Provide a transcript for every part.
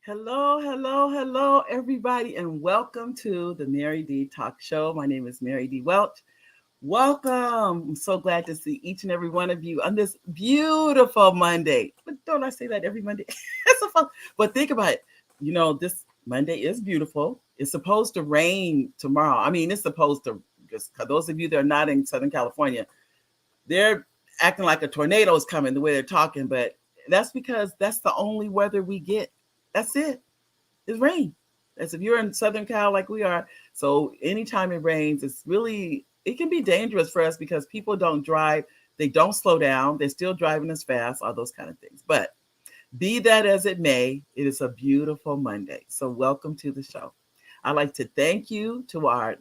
Hello, hello, hello, everybody, and welcome to the Mary D Talk Show. My name is Mary D. Welch. Welcome. I'm so glad to see each and every one of you on this beautiful Monday. But don't I say that every Monday? It's so fun. But think about it. This Monday is beautiful. It's supposed to rain tomorrow. I mean, it's supposed to, just those of you that are not in Southern California, they're acting like a tornado is coming the way they're talking, but that's because that's the only weather we get. That's it. It's rain. That's if you're in Southern Cal like we are. So anytime it rains, it can be dangerous for us because people don't drive, they don't slow down, they're still driving as fast, all those kind of things. But be that as it may, it is a beautiful Monday. So welcome to the show. I'd like to thank you to our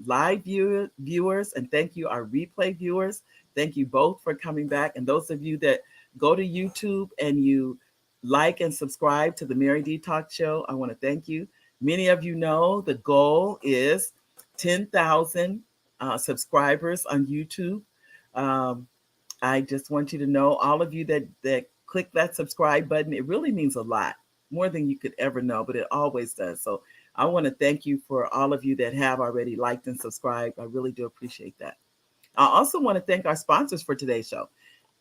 viewers and thank you our replay viewers. Thank you both for coming back. And those of you that go to YouTube and you like and subscribe to the Mary D Talk Show, I want to thank you. Many of you know the goal is 10,000 subscribers on YouTube. Um, I just want you to know, all of you that click that subscribe button, it really means a lot, more than you could ever know, but it always does. So I want to thank you for all of you that have already liked and subscribed. I really do appreciate that. I also want to thank our sponsors for today's show.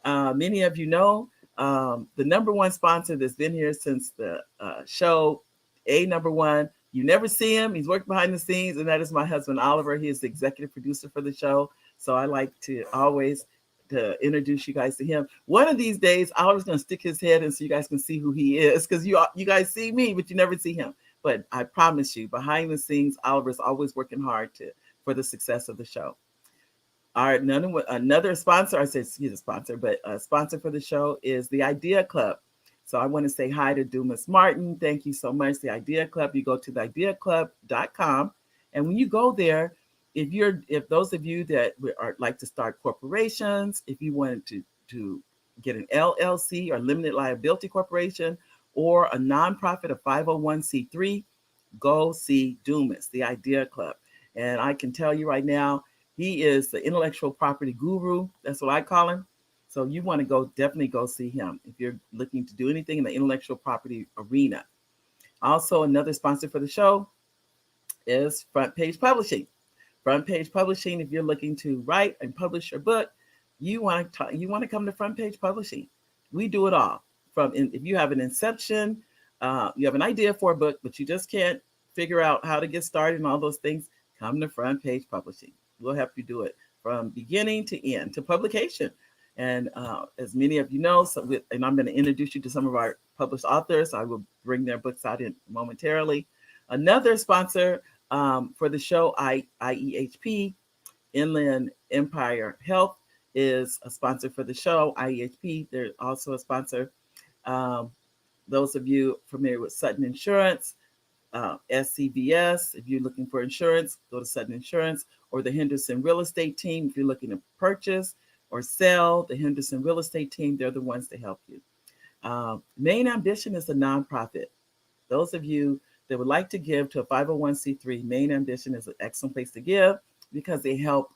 Many of you know the number one sponsor that's been here since the show, number one. You never see him. He's worked behind the scenes, and that is my husband, Oliver. He is the executive producer for the show. So I like to always to introduce you guys to him. One of these days, Oliver's going to stick his head in so you guys can see who he is, because you guys see me, but you never see him. But I promise you, behind the scenes, Oliver's always working hard for the success of the show. Our another sponsor, I said he's a sponsor, but a sponsor for the show is the Idea Club. So I want to say hi to Dumas Martin. Thank you so much. The Idea Club, you go to theideaclub.com. And when you go there, if those of you that like to start corporations, if you wanted to get an LLC or limited liability corporation or a nonprofit, a 501c3, go see Dumas, the Idea Club. And I can tell you right now, he is the intellectual property guru. That's what I call him. So you want to definitely go see him if you're looking to do anything in the intellectual property arena. Also, another sponsor for the show is Front Page Publishing. Front Page Publishing, if you're looking to write and publish your book, you want to come to Front Page Publishing. We do it all. If you have an inception, you have an idea for a book, but you just can't figure out how to get started and all those things, come to Front Page Publishing. We'll help you do it from beginning to end to publication. And as many of you know, and I'm going to introduce you to some of our published authors. I will bring their books out in momentarily. Another sponsor for the show, IEHP, Inland Empire Health, is a sponsor for the show. IEHP, they're also a sponsor. Those of you familiar with Sutton Insurance, SCBS, if you're looking for insurance, go to Sutton Insurance, or the Henderson Real Estate Team, if you're looking to purchase or sell, the Henderson Real Estate Team, they're the ones to help you. Main Ambition is a nonprofit. Those of you that would like to give to a 501c3, Main Ambition is an excellent place to give because they help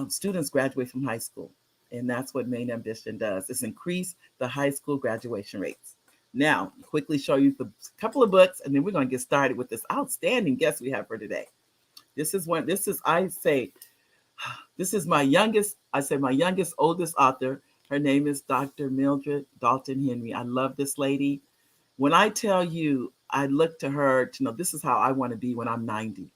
students graduate from high school. And that's what Main Ambition does, is increase the high school graduation rates. Now, quickly show you a couple of books, and then we're going to get started with this outstanding guest we have for today. This is my youngest, oldest author. Her name is Dr. Mildred Dalton Henry. I love this lady. When I tell you, I look to her to know this is how I want to be when I'm 90.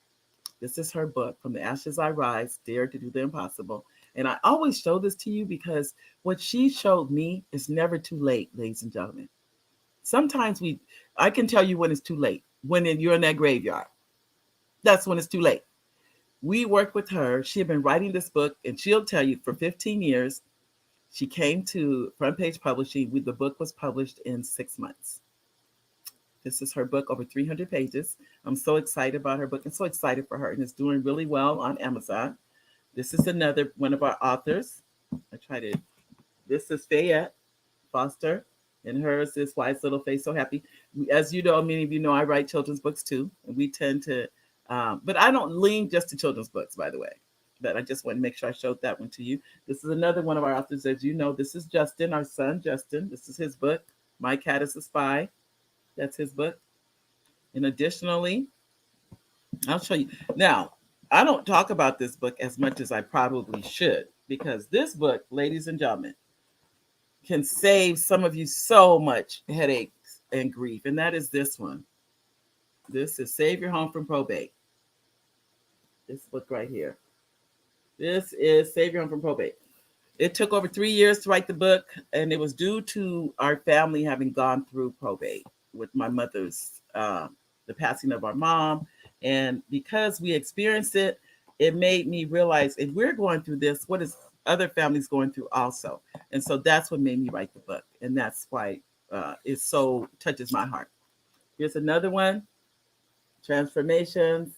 This is her book, From the Ashes I Rise, Dare to Do the Impossible. And I always show this to you because what she showed me is never too late, ladies and gentlemen. Sometimes I can tell you when it's too late, when you're in that graveyard. That's when it's too late. We worked with her. She had been writing this book, and she'll tell you for 15 years, she came to Front Page Publishing. The book was published in 6 months. This is her book, over 300 pages. I'm so excited about her book and so excited for her, and it's doing really well on Amazon. This is another one of our authors. This is Fayette Foster, and hers is Why Is Little Face So Happy? As you know, many of you know, I write children's books too, and we tend to, but I don't lean just to children's books, by the way. But I just want to make sure I showed that one to you. This is another one of our authors, as you know. This is Justin, our son, Justin. This is his book, My Cat is a Spy. That's his book. And additionally, I'll show you. Now, I don't talk about this book as much as I probably should because this book, ladies and gentlemen, can save some of you so much headaches and grief. And that is this one. This is Save Your Home from Probate. This book right here. This is Save Your Home from Probate. It took over 3 years to write the book, and it was due to our family having gone through probate with my mother's, the passing of our mom. And because we experienced it, it made me realize if we're going through this, what is other families going through also? And so that's what made me write the book. And that's why it so touches my heart. Here's another one, Transformations,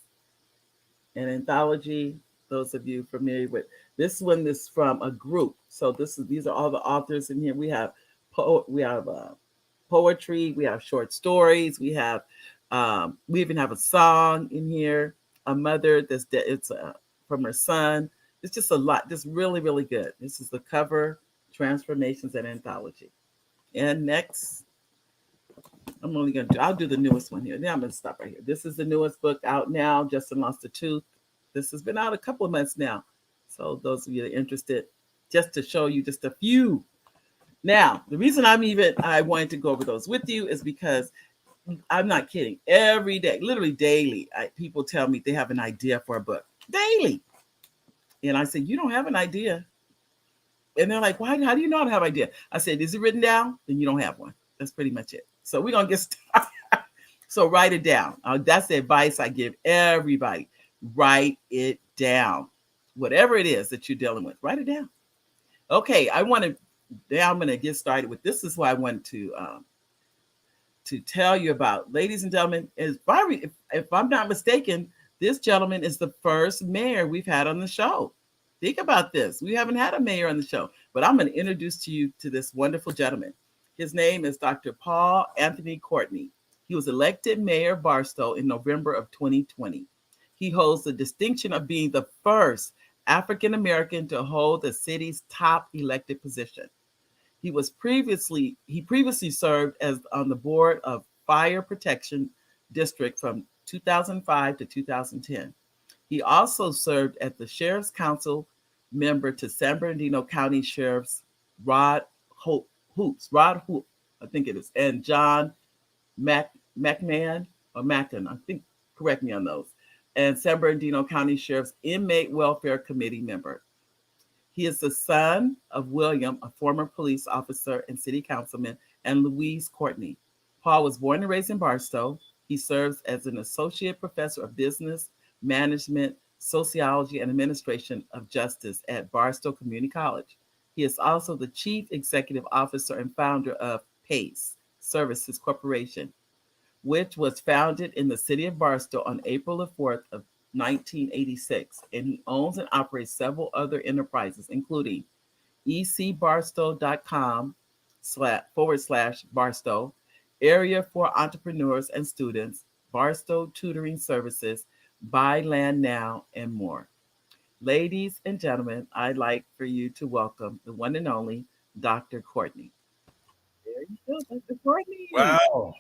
an anthology. Those of you familiar with this one is from a group. So these are all the authors in here. We have poetry, we have short stories, we even have a song in here. A mother it's from her son. It's just a lot, just really, really good. This is the cover, Transformations and Anthology. And next, I'll do the newest one here. Now I'm gonna stop right here. This is the newest book out now, Justin Lost the Tooth. This has been out a couple of months now. So those of you that are interested, just to show you just a few. Now, the reason I wanted to go over those with you is because I'm not kidding. Every day, literally daily, people tell me they have an idea for a book. Daily. And I say, you don't have an idea. And they're like, why? How do you know I don't have an idea? I said, is it written down? Then you don't have one. That's pretty much it. So we're going to get started. So write it down. That's the advice I give everybody. Write it down. Whatever it is that you're dealing with, write it down. Okay, I'm going to get started with this. Is what I wanted to tell you about. Ladies and gentlemen, if I'm not mistaken, this gentleman is the first mayor we've had on the show. Think about this. We haven't had a mayor on the show, but I'm going to introduce to you to this wonderful gentleman. His name is Dr. Paul Anthony Courtney. He was elected mayor of Barstow in November of 2020. He holds the distinction of being the first African-American to hold the city's top elected position. He previously served as on the board of Fire Protection District from 2005 to 2010. He also served as the Sheriff's Council member to San Bernardino County Sheriff's Rod Hoop, I think it is, and John McMahon or Mackin, I think, correct me on those, and San Bernardino County Sheriff's Inmate Welfare Committee member. He is the son of William, a former police officer and city councilman, and Louise Courtney. Paul was born and raised in Barstow. He serves as an associate professor of business, management, sociology, and administration of justice at Barstow Community College. He is also the chief executive officer and founder of PACE Services Corporation, which was founded in the city of Barstow on April the 4th of 1986, and he owns and operates several other enterprises, including ecbarstow.com/Barstow, Area for Entrepreneurs and Students, Barstow Tutoring Services, Buy Land Now, and more. Ladies and gentlemen, I'd like for you to welcome the one and only Dr. Courtney. There you go, Dr. Courtney. Wow.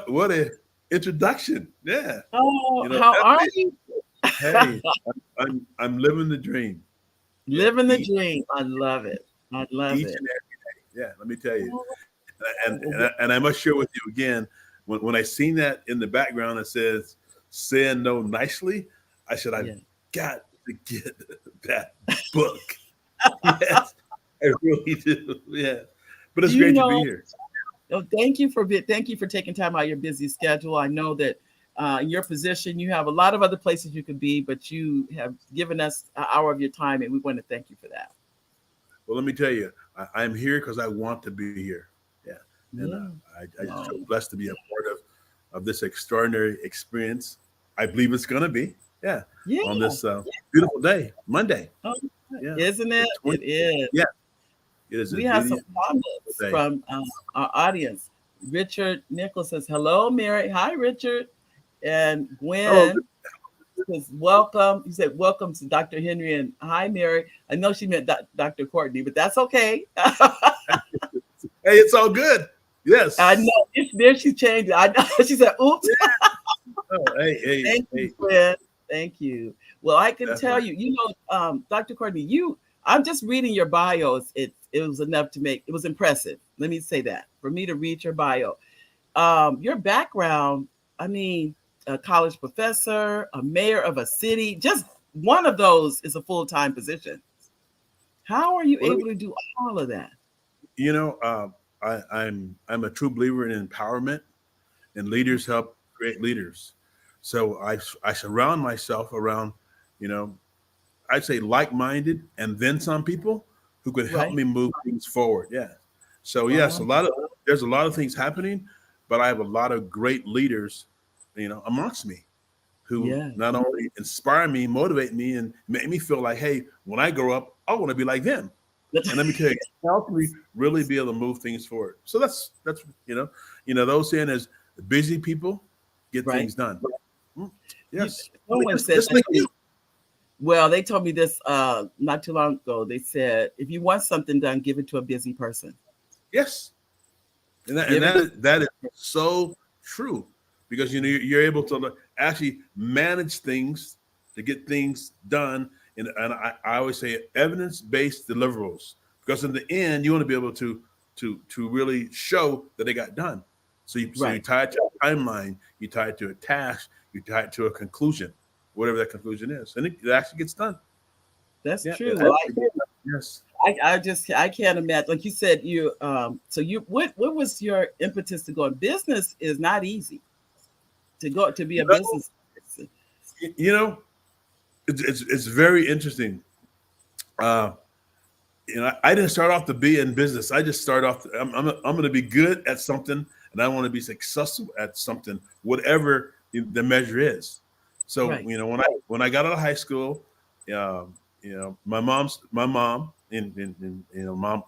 What a introduction. Yeah. Oh, how are you? Hey, I'm living the dream. Living the dream. I love it. I love each it. and every day. Yeah, let me tell you. And I must share with you again, when I seen that in the background that says saying no nicely, I said, I've got to get that book. Yes, I really do. Yeah. But it's great to be here. Thank you for taking time out of your busy schedule. I know that in your position, you have a lot of other places you could be, but you have given us an hour of your time, and we want to thank you for that. Well, let me tell you, I'm here because I want to be here. Yeah. And I just feel blessed to be a part of this extraordinary experience. I believe it's going to be. Yeah. On this beautiful day, Monday. Oh, yeah. Isn't it? It is. Yeah. It is. We have some comments from our audience. Richard Nichols says, hello, Mary. Hi, Richard. And Gwen says, welcome. He said, welcome to Dr. Henry. And hi, Mary. I know she meant Dr. Courtney, but that's okay. Hey, it's all good. Yes. I know. There she changed it. I know. She said, "Oops." Oh, hey, Thank you, hey, friend. Thank you. Well, I can tell definitely. you, Dr. Courtney, I'm just reading your bios. It was enough to make it was impressive. Let me say that for me to read your bio. Your background, I mean, a college professor, a mayor of a city, just one of those is a full-time position. How are you Well, able to do all of that? you know, I'm a true believer in empowerment, and leaders help create leaders. So I surround myself around, you know, I'd say like-minded, and then some people who could help Right? me move things forward. Yeah. So yes, Wow. there's a lot of things happening, but I have a lot of great leaders, amongst me who Yeah. not only inspire me, motivate me, and make me feel like, hey, when I grow up, I want to be like them. And let me tell you, it helps me really be able to move things forward. So that's those saying is busy people get Right. things done. Mm, You, yes, I mean, someone said just that like to me. you. Well, they told me this not too long ago. They said, if you want something done, give it to a busy person. Yes, and that and Give it. that is so true because you're able to actually manage things to get things done. And I always say evidence based deliverables because in the end you want to be able to really show that they got done. So you Right. tie it to a timeline, you tie it to a task, you tie it to a conclusion, whatever that conclusion is, and it actually gets done. That's Yeah, it true. Well, actually gets done. Yes. I can't imagine. Like you said, what was your impetus to go in business? Is not easy to be a Well, business person. you know, it's very interesting. Uh, I didn't start off to be in business. I just started off. I'm going to be good at something, and I want to be successful at something, whatever the measure is. So Right. when I got out of high school, my mom, and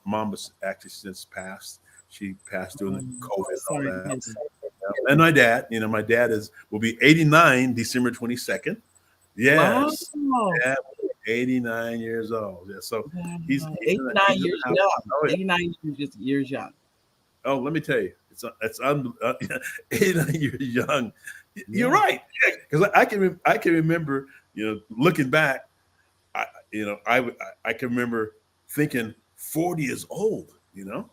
mom was actually since passed. She passed during COVID and all Sorry to that. hear that. And my dad will be 89 December 22nd. Wow. Yes, dad, 89 years old. Yeah, so he's 89 in the years house. young. Oh yeah. 89 years, just years young. Oh, let me tell you, it's 89 years young. You're Yeah. right, because I can remember, looking back, I I can remember thinking 40 is old. Then all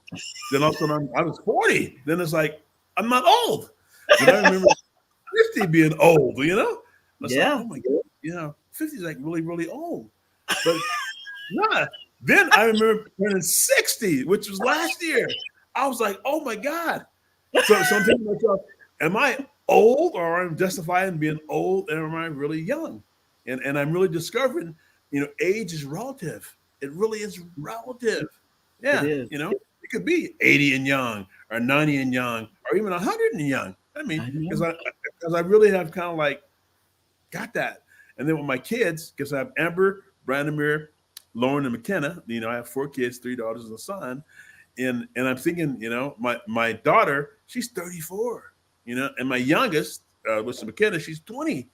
of a sudden I was 40. Then it's like I'm not old. Then I remember 50 being old. I was like, Yeah. oh my god, 50 is like really really old. But yeah. Then I remember turning 60, which was last year. I was like, oh my God. So I'm thinking to myself, am I old or am I justifying being old or am I really young? And I'm really discovering, age is relative. It really is relative. It Yeah. is. It could be 80 and young or 90 and young or even 100 and young. I mean, I know. because I really have kind of like got that. And then with my kids, because I have Amber, Brandomir, Lauren, and McKenna. I have 4 kids, 3 daughters, and a son. And I'm thinking, my daughter, she's 34. And my youngest, which is McKenna, she's 20.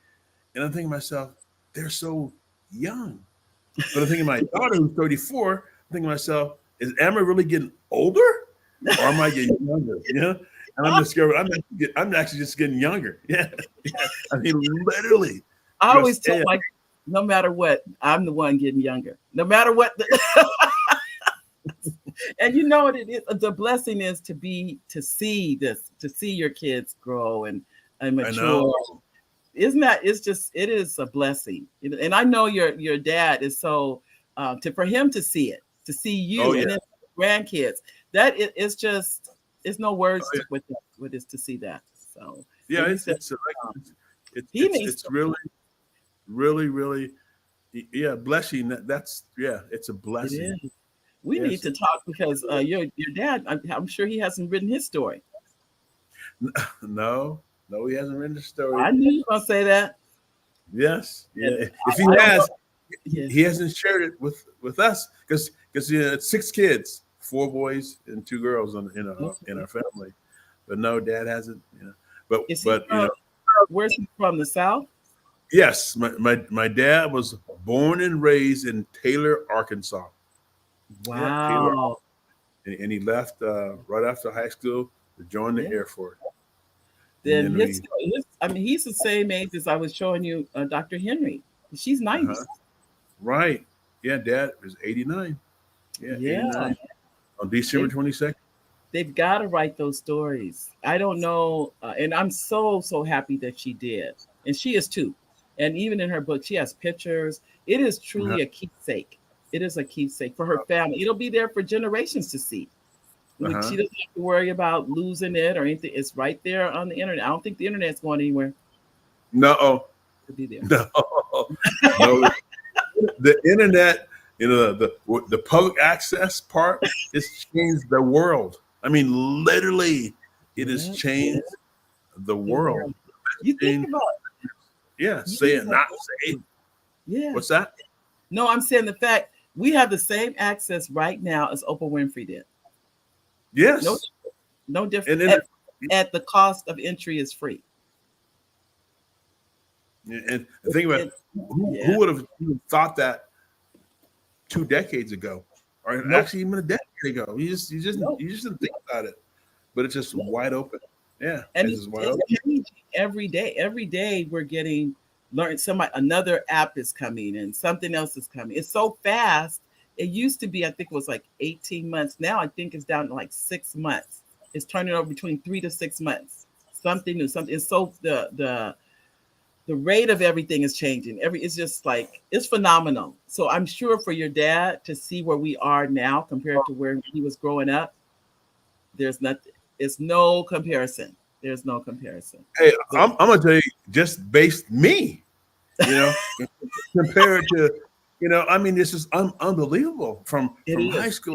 And I'm thinking to myself, they're so young. But I'm thinking my daughter, who's 34, I'm thinking to myself, is Amber really getting older, or am I getting younger? And I'm discovering I'm actually just getting younger. Yeah, yeah. I mean, literally. I always Because tell my no matter what, I'm the one getting younger. No matter what, and you know what it is. The blessing is to see this, to see your kids grow and I know. mature. Isn't that? It's just it is a blessing. And I know your dad is so for him to see it, to see Oh you, yeah. and then grandkids. That it's just it's no Oh words yeah. with that, with is to see that. So Yeah. when you It's said it's like it's he it's needs it's really really really yeah blessing. That's yeah. It's a it blessing. is. We need Yes. to talk because your dad. I'm sure he hasn't written his story. No. No, he hasn't written the story. I knew you were gonna say that. Yes. And Yeah. If he I don't know. has, Yeah. he hasn't shared it with us because it's 6 kids, 4 boys and 2 girls in our family. But no, Dad hasn't. But Is he but from? Where's he from? The South? yes, my dad was born and raised in Taylor, Arkansas. Yeah, Taylor, Wow. and he left right after high school to join the Yeah. Air Force. Then then his, I mean, he's the same age as I was showing you, Dr. Henry. She's 90. Right. Yeah, Dad is 89. Yeah, Yeah, 89 on December they 22nd. they've got to write those stories. I don't know, and I'm so happy that she did, and she is too. And even in her book, she has pictures. It is Uh-huh. truly a keepsake. It is a keepsake for her family. It'll be there for generations to see. Uh-huh. She doesn't have to worry about losing it or anything. It's right there on the internet. I don't think the internet's going anywhere. No, It'll be there. no, no. The internet, the public access part, it's changed the world. I mean, literally, it has Yeah, changed the the world. world. You think And, about yeah, you say think it, about not say it. yeah. What's that? No, I'm saying the fact we have the same access right now as Oprah Winfrey did. No, Yes. no And different. then, At the cost of entry is free. and the thing about It- who yeah. would have even thought that 2 decades ago, or Nope. actually even a decade ago? Nope. You just didn't think about it, but it's just Nope. wide open. Yeah, And it's just wide it's open. changing every day. Every day we're getting learn somebody another app is coming and something else is coming. It's so fast. It used to be, I think it was like 18 months. Now I think it's down to like 6 months. It's turning over between 3 to 6 months. Something new, something. It's so the rate of everything is changing. It's just like it's phenomenal. So I'm sure for your dad to see where we are now compared to where he was growing up, there's nothing. It's no comparison. There's no comparison. Hey, So I'm gonna tell you, just based me, you know, compared to, I mean, this is unbelievable it from high is. school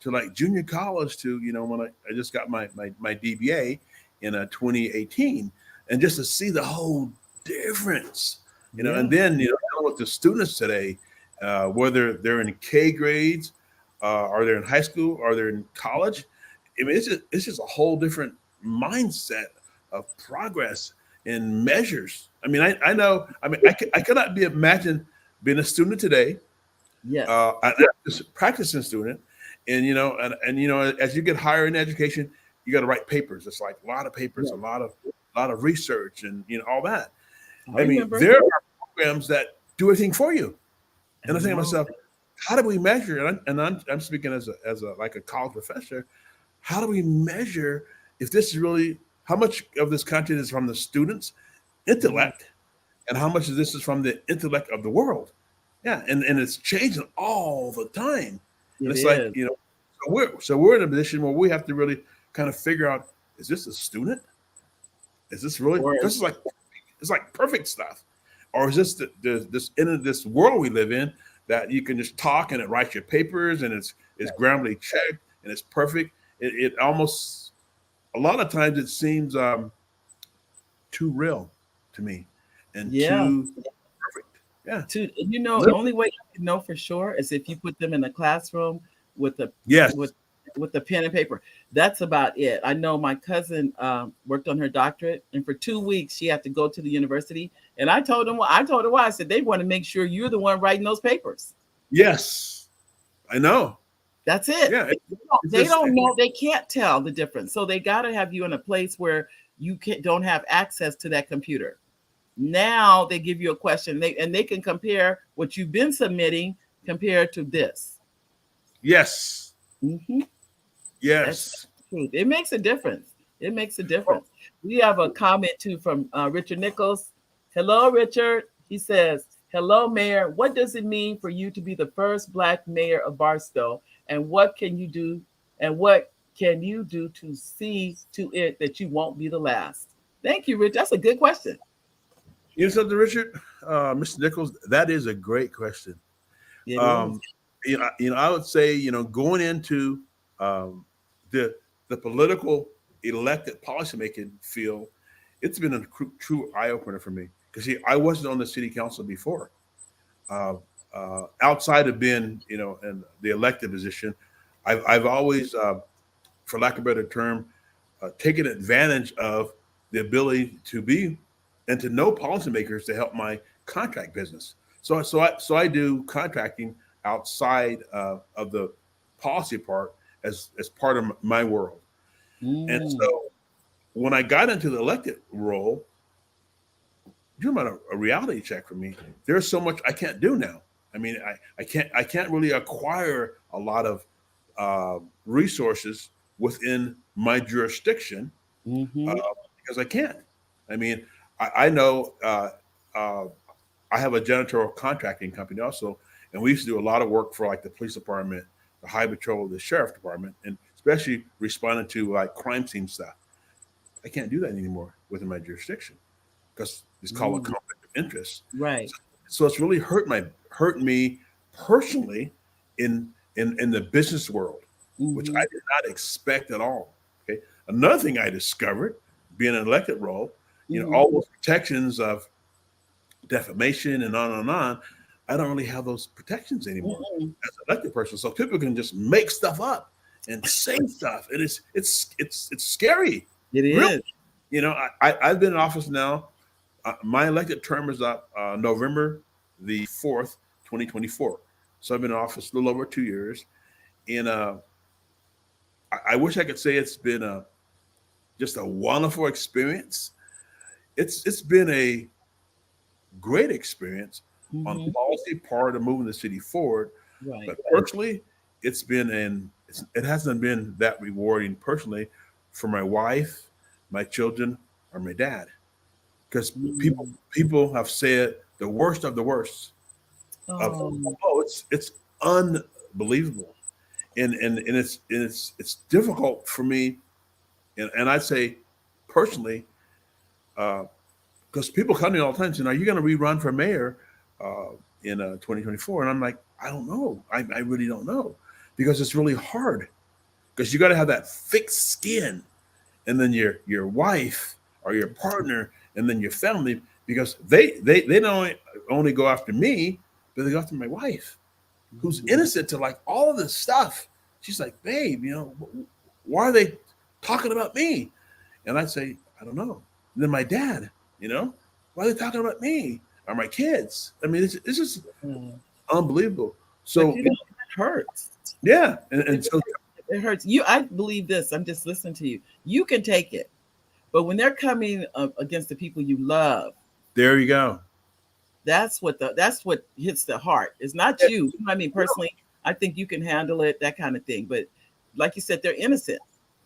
to like junior college to, when I just got my DBA in 2018, and just to see the whole difference, Yeah. and then dealing with the students today, whether they're in K grades, are they in high school, are they in college? I mean, it's just a whole different mindset of progress and measures. I mean, I know. I mean, I cannot imagine being a student today, Yes. a practicing student, and as you get higher in education, you got to write papers. It's like a lot of papers, Yes. a lot of research, and all that. I I mean, remember. there are programs that do everything for you, and I I think to know. myself, how do we measure? And I'm speaking as a like a college professor. How do we measure if this is really how much of this content is from the students' Yeah. intellect and how much of this is from the intellect of the world? Yeah, and it's changing all the time. And It it's like, is. so we're in a position where we have to really kind of figure out, is this a student? Is this really, Or because it's like perfect stuff? Or is this this world we live in that you can just talk and it writes your papers and it's grammarly checked and it's perfect? It almost, a lot of times it seems too real to me and yeah. too perfect. Yeah. The only way you can know for sure is if you put them in the classroom with the Yes. with with the pen and paper. That's about it. I know my cousin worked on her doctorate, and for 2 weeks she had to go to the university. And I told him, I told her why. I said they want to make sure you're the one writing those papers. Yes. I know. That's it. Yeah. It's They just, don't know. They can't tell the difference. So they got to have you in a place where don't have access to that computer. Now they give you a question, and they can compare what you've been submitting compared to this. yes. Hmm. That's Yes. the truth. It makes a difference. It makes a difference. We have a comment too from Richard Nichols. Hello, Richard. He says, "Hello, Mayor. What does it mean for you to be the first Black mayor of Barstow? And what can you do? And what can you do to see to it that you won't be the last?" Thank you, Rich. That's a good question. You know something, Richard? Mr. Nichols, that is a great question. It is. Um, I would say, going into um, the political elected policymaking field, it's been a true eye opener for me because I wasn't on the city council before. Uh, Outside of being, in the elected position, I've always, for lack of a better term, taken advantage of the ability to be and to know policymakers to help my contract business. So I do contracting outside of the policy part as part of my world. And Mm, so when I got into the elected role, you're about a reality check for me. There's so much I can't do now. I mean, I can't really acquire a lot of resources within my jurisdiction uh, Mm-hmm. because I can't. I mean, I know uh, I have a janitorial contracting company also, and we used to do a lot of work for like the police department, the high patrol, the sheriff department, and especially responding to like crime scene stuff. I can't do that anymore within my jurisdiction because it's called a Mm. conflict of interest. Right. So it's really hurt me personally in the business world, which I Mm-hmm. did not expect at all. Okay. Another thing I discovered being an elected role, Mm-hmm. all those protections of defamation and on and on. I don't really have those protections anymore Mm-hmm. as an elected person. So people can just make stuff up and say stuff. And it's scary. It Really. is. I've been in office now. My elected term is up November the 4th, 2024. So I've been in office a little over 2 years. And I wish I could say it's been just a wonderful experience. It's been a great experience on Mm-hmm. policy part of moving the city forward. Right. But personally, it hasn't been that rewarding personally for my wife, my children, or my dad. Because Mm. people have said the worst of the worst of Oh. it's unbelievable. And it's difficult for me and I'd say personally, because people come to me all the time saying, "Are you going to rerun for mayor uh, in 2024?" And I'm like, "I don't know. I really don't know because it's really hard because you got to have that thick skin, and then your wife or your partner, and then your family because they don't only go after me, but they go after my wife, who's Mm-hmm. innocent to like all of this stuff. She's like, babe, why are they talking about me? And I'd say, I don't know. And then my dad, why are they talking about me or my kids? I mean, it's just Mm. unbelievable. But So you know, it hurts. yeah, and It, so it hurts. I believe this. I'm just listening to you. You can take it, but when they're coming against the people you love, there you go. that's what hits the heart. It's not Yeah, you. I mean, personally, I think you can handle it, that kind of thing. But like you said, they're innocent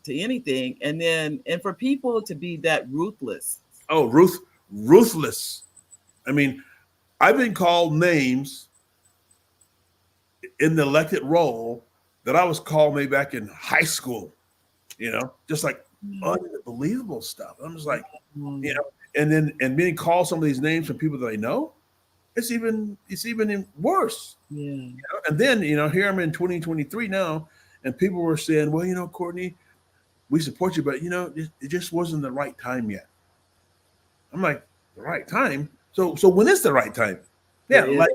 to anything, and for people to be that ruthless. oh, ruthless. I mean, I've been called names in the elected role that I was called maybe back in high school. Just like unbelievable stuff. I'm just like, you Mm. know, and being called some of these names from people that I know, it's even worse. Yeah. And then here I'm in 2023 now, and people were saying, well, Courtney, we support you, but it just wasn't the right time yet. I'm like, the right time. So when is the right time? There Yeah, is. like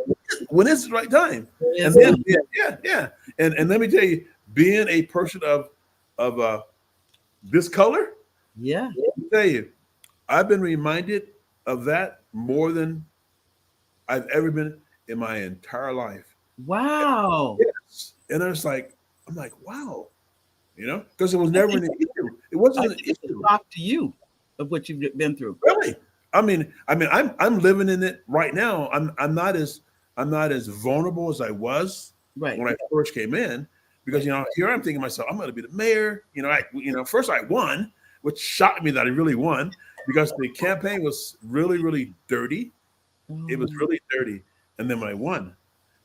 when is the right time? There And is then no. yeah. And let me tell you, being a person of this color, Yeah. let me tell you, I've been reminded of that more than I've ever been in my entire life. Wow. Yes. And I'm like, wow, because it was I never think an issue. It I wasn't an think it's a issue. shock to you of what you've been through. Really. I'm living in it right now. I'm not as vulnerable as I was Right. when I first came in because Right. here I'm thinking to myself, I'm going to be the mayor. First I won, which shocked me that I really won because the campaign was really really dirty. It was Oh, really dirty, and then I won yeah.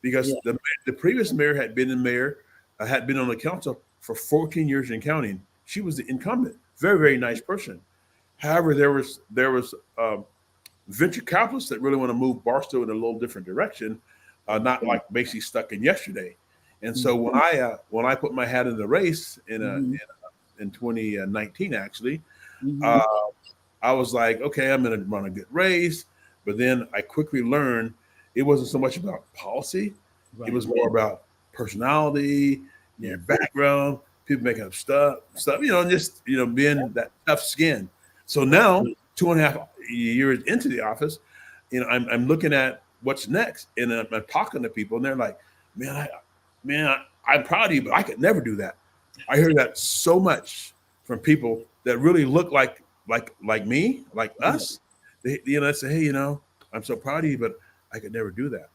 because the previous mayor had been the mayor, had been on the council for 14 years and counting. She was the incumbent, very very nice person. However, there was venture capitalists that really want to move Barstow in a little different direction, not like basically stuck in yesterday. And so Mhm. when I put my hat in the race Mhm. in 2019, actually, uh, Mhm. I was like, okay, I'm going to run a good race. But then I quickly learned it wasn't so much about policy; it Right. was more about personality, your Yes. background, people making up stuff, and just being that tough skin. So now, 2.5 years into the office, I'm looking at what's next, and I'm talking to people, and they're like, I'm proud of you, but I could never do that. I hear that so much from people that really look like like me, like us, they say, hey, I'm so proud of you, but I could never do that.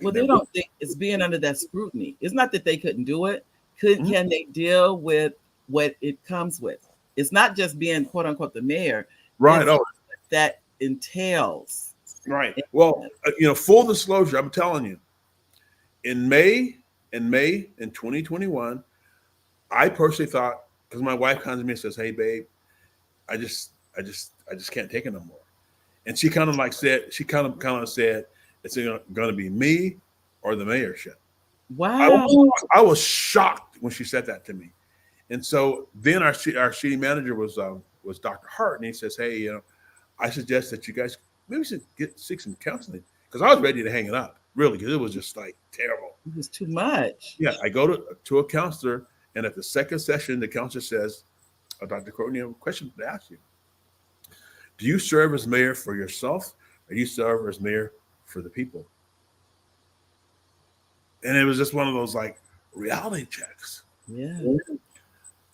Well, they don't think it's being under that scrutiny. It's not that they couldn't do it. Can they deal with what it comes with? It's not just being quote unquote the mayor. Right. It's what that entails. Right. Well, full disclosure, I'm telling you, in May in 2021, I personally thought, because my wife comes to me and says, hey, babe, I just can't take it no more. And she kind of said, it's going to be me or the mayorship. Wow. I was shocked when she said that to me. And so then our city manager was Dr. Hart, and he says, hey, I suggest that you guys maybe should seek some counseling, because I was ready to hang it up, really, because it was just like terrible. It was too much. Yeah, I go to a counselor, and at the second session, the counselor says, Dr. Courtney, I have a question to ask you. Do you serve as mayor for yourself, or do you serve as mayor for the people? And it was just one of those like reality checks. Yeah.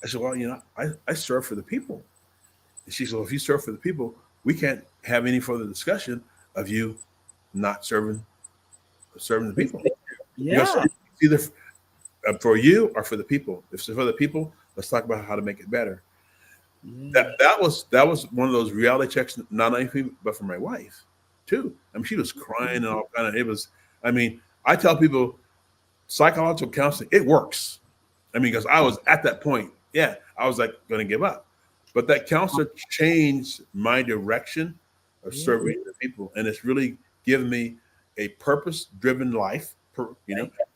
I said, well, I serve for the people. And she said, well, if you serve for the people, we can't have any further discussion of you not serving the people. Yeah. Either for you or for the people. If it's for the people, let's talk about how to make it better. Yeah. That was one of those reality checks, not only for me, but for my wife too. I mean, she was crying and all kind of. I tell people, psychological counseling, it works. I mean, because I was at that point, I was like going to give up. But that counselor changed my direction of serving the people, and it's really given me a purpose-driven life,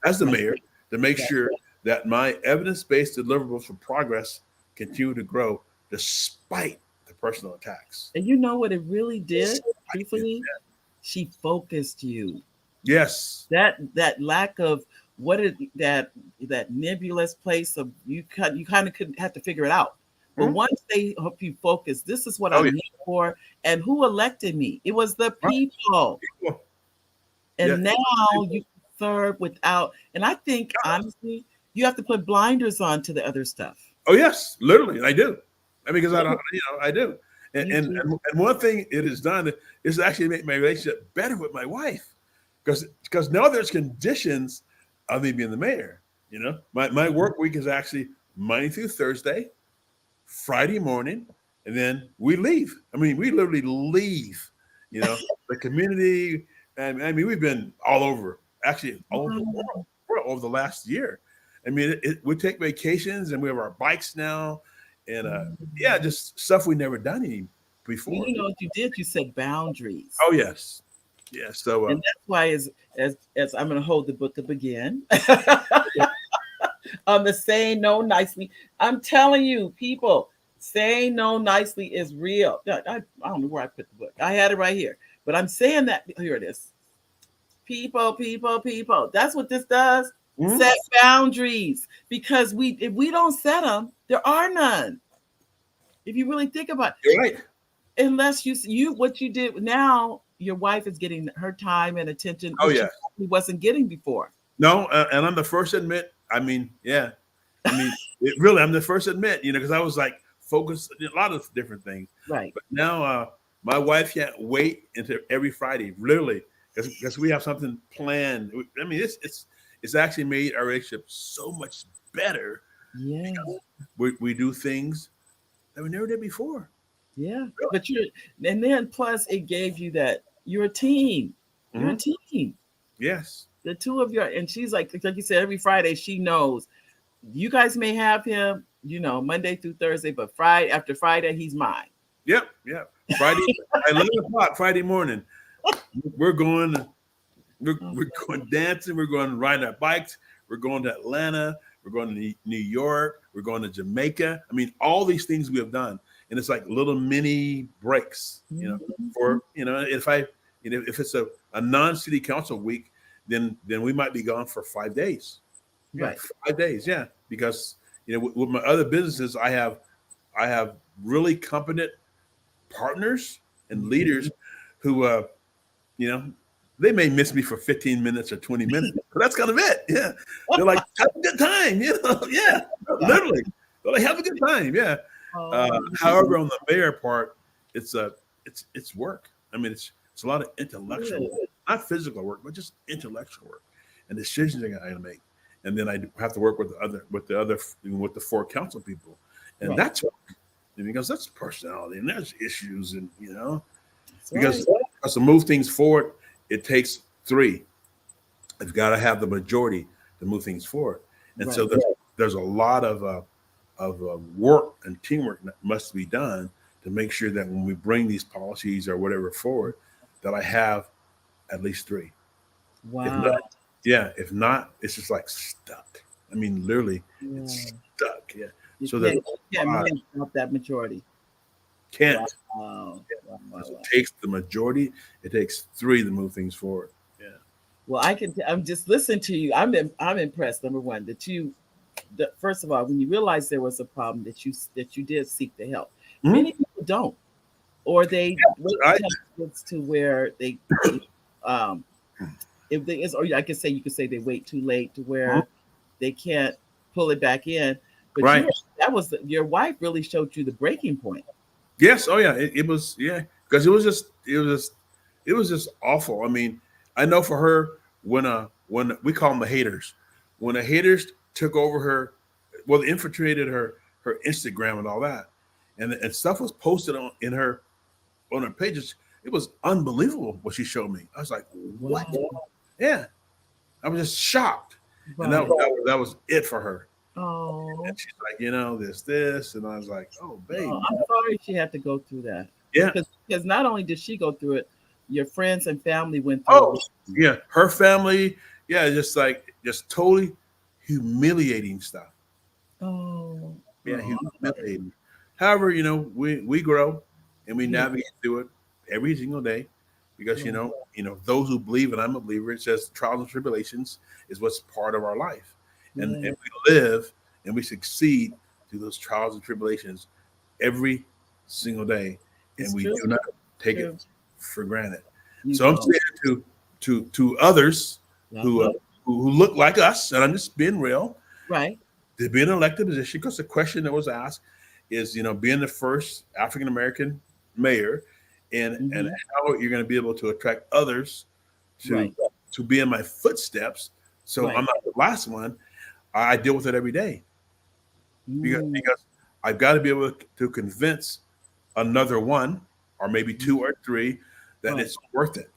as the mayor, to make sure that my evidence-based deliverables for progress continue to grow despite the personal attacks. And you know what it really did, truthfully? She focused you. Yes. That lack of that nebulous place of you kind of couldn't have to figure it out. But once they help you focus, this is what I'm here for. And who elected me? It was the people. And now you serve without. And I think, honestly, you have to put blinders on to the other stuff. Oh, yes, literally. I do. I mean, because I do. And one thing it has done is actually make my relationship better with my wife. Because now there's conditions of me being the mayor. My work week is actually Monday through Thursday, Friday morning, and then we leave. I mean, we literally leave, the community. And I mean, we've been all over the world over the last year. I mean, we take vacations, and we have our bikes now, and just stuff we never done before. You know what you did? You set boundaries. Oh, yes. Yeah, so and that's why as I'm going to hold the book up again on the saying no nicely. I'm telling you, people, saying no nicely is real. I don't know where I put the book. I had it right here, but I'm saying that here it is. People. That's what this does. Set boundaries, because if we don't set them, there are none. If you really think about it, you're right. Unless you what you did now. Your wife is getting her time and attention. Oh, yeah. She wasn't getting before. No, and I'm the first to admit, I'm the first to admit, because I was like focused on a lot of different things. Right. But now my wife can't wait until every Friday, literally, because we have something planned. I mean, it's actually made our relationship so much better. Yeah. We do things that we never did before. Yeah. Really? But and then plus it gave you that you're a team. You're a team. Yes. The two of you, and she's like you said, every Friday she knows you guys may have him, Monday through Thursday, but after Friday, he's mine. Yep. Friday, 11 o'clock Friday morning. We're going dancing. We're going to ride our bikes. We're going to Atlanta. We're going to New York. We're going to Jamaica. I mean, all these things we have done. And it's like little mini breaks, for, if it's a non-city council week, then we might be gone for 5 days. Right. 5 days. Yeah. Because, with my other businesses, I have really competent partners and leaders who, they may miss me for 15 minutes or 20 minutes, but that's kind of it. Yeah. They're like, have a good time. Yeah. Literally. They're like, have a good time. Yeah. However, on the mayor part, it's it's work. I mean, it's a lot of intellectual work, not physical work, but just intellectual work and decisions I got to make. And then I have to work with the four council people, and that's work. Because that's personality and there's issues, and because to move things forward, it takes three. You've got to have the majority to move things forward, and so there's a lot of work and teamwork that must be done to make sure that when we bring these policies or whatever forward, that I have at least three. Wow. If not, it's just like stuck. I mean, literally, it's stuck. Yeah. So there's not that majority. Can't. Wow. It takes the majority. It takes three to move things forward. Yeah. Well, I'm just listening to you. I'm impressed. Number one, first of all, when you realized there was a problem, that you did seek the help. Mm-hmm. Many people don't, or they wait to where they if they is, or I could say you could say they wait too late to where they can't pull it back in. But your wife really showed you the breaking point. Yes. Oh yeah. It was because it was just awful. I mean, I know for her when we call them the haters, when the haters took over infiltrated her Instagram and all that, and stuff was posted on her pages. It was unbelievable what she showed me. I was like, what? Wow. Yeah, I was just shocked, and that was it for her. Oh, and she's like, this, and I was like, oh, babe. I'm sorry she had to go through that. Yeah, because not only did she go through it, your friends and family went through it. Yeah, her family, just totally humiliating stuff. Oh, yeah, humiliating. However, we grow and we navigate through it every single day. Because those who believe, and I'm a believer, it says trials and tribulations is what's part of our life, and we live and we succeed through those trials and tribulations every single day, and we do not take it for granted. So I'm saying to others who look like us, and I'm just being real, right? To be in an elected position, because the question that was asked is, being the first African American mayor. And how you're going to be able to attract others to be in my footsteps. So I'm not the last one. I deal with it every day because I've got to be able to convince another one or maybe two or three that it's worth it.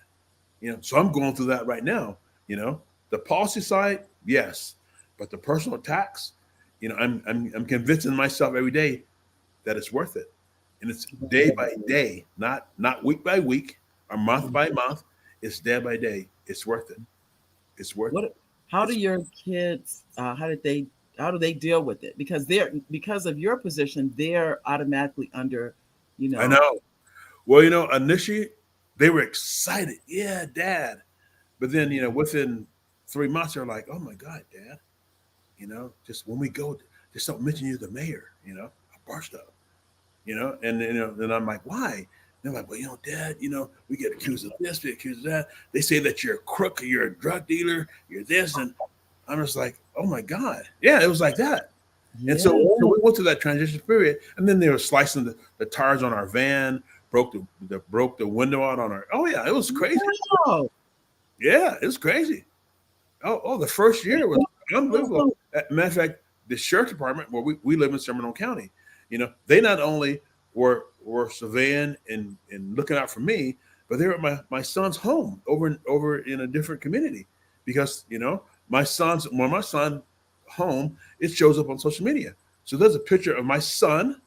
So I'm going through that right now. The policy side, yes, but the personal attacks, I'm convincing myself every day that it's worth it. And it's day by day, not week by week or month by month. It's day by day. It's worth it. It's worth it. How do your kids? How do they deal with it? Because of your position, they're automatically under. I know. Well, initially they were excited. Yeah, Dad. But then within 3 months they're like, oh my God, Dad. Just when we go, just don't mention you're the mayor. Of Barstow. And I'm like, why? They're like, well, Dad, we get accused of this, we get accused of that. They say that you're a crook, you're a drug dealer, you're this. And I'm just like, oh my God. Yeah, it was like that. Yeah. And so we went through that transition period. And then they were slicing the tires on our van, broke the window out on our, it was crazy. Wow. Yeah, it was crazy. The first year was unbelievable. Matter of fact, the sheriff's department, where we live in Seminole County, they not only were surveying and looking out for me, but they were at my son's home over in a different community, because my son's home, it shows up on social media. So there's a picture of my son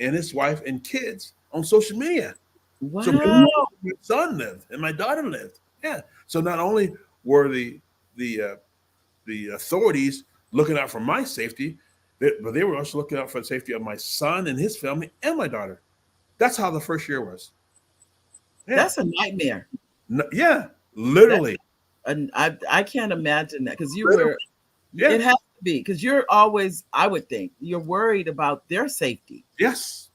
and his wife and kids on social media. Wow. So my son lived and my daughter lived. Yeah. So not only were the authorities looking out for my safety, but they were also looking out for the safety of my son and his family and my daughter. That's how the first year was. Yeah. That's a nightmare. Yeah, literally. And I can't imagine that, because it has to be, because you're always, I would think, you're worried about their safety. Yes.